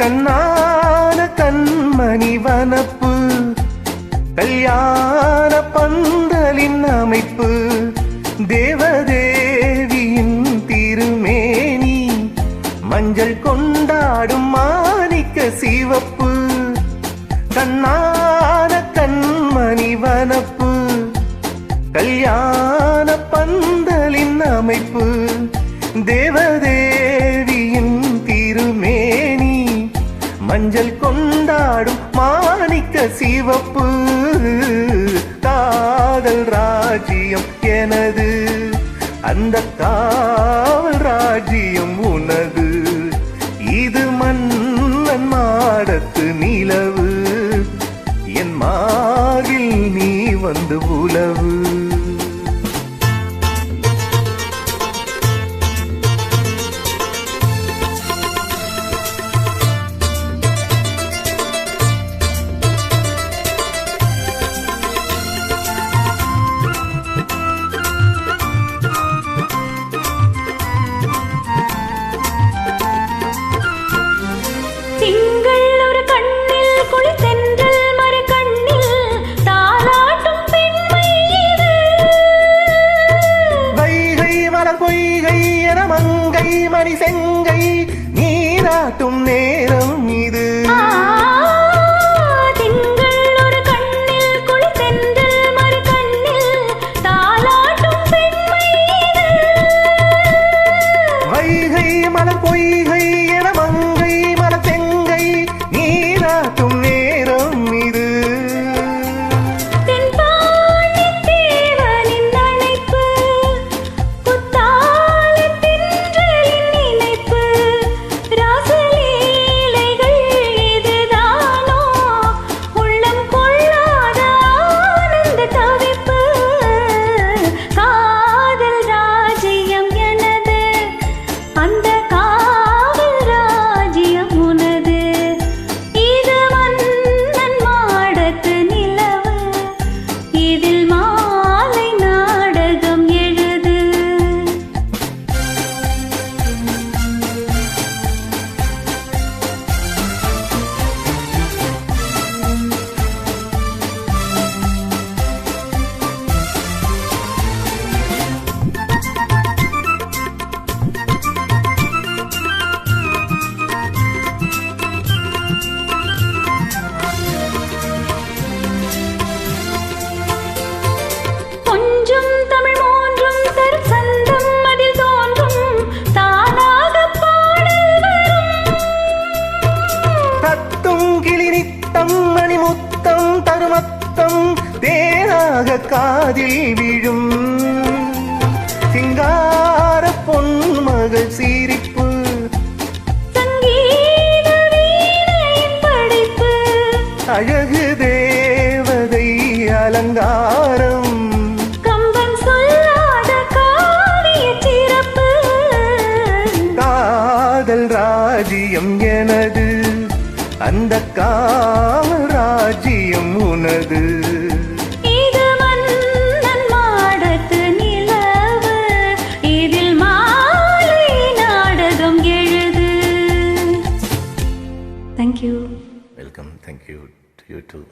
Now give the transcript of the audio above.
கண்ணான கண்மணி வனப்பு கல்யாண பந்தலின் அமைப்பு தேவதேவியின் திருமேனி மஞ்சள் கொண்டாடும் மாணிக்க சிவப்பு கண்ணான கண்மணி வனப்பு கல்யாண பந்தலின் அமைப்பு தேவதேவியின் திருமேனி மஞ்சள் கொண்டாடும் மாணிக்க சிவப்பு காதல் ராஜ்யம் எனது அந்த காவல் ராஜ்யம் உனது இது மன்னன் மாடத்து நிலவு என் மார்பில் நீ வந்து உலவு பொய்கை என மங்கை மணி செங்கை நீராட்டும் நேரம் இது வைகை மலர் பொய்கை என மங்கை மலர் செங்கை நீராட்டும் நேரம் இது மணி முத்தம் தருமத்தம் தேனாக காதில் விழும் சிங்கார பொன்மகள் சிரிப்பு படைப்பு அழகு தேவதை அலங்காரம் கம்பன் சொல்லாத காரிய சிறப்பு காதல் ராஜ்யம் எனது அந்த காவல் ராஜ்யம் உனது இது மன்னன் மாடத்து நிலவு இதில் மாலை நாடகம் எழுது. Thank you. Welcome. Thank you to you too.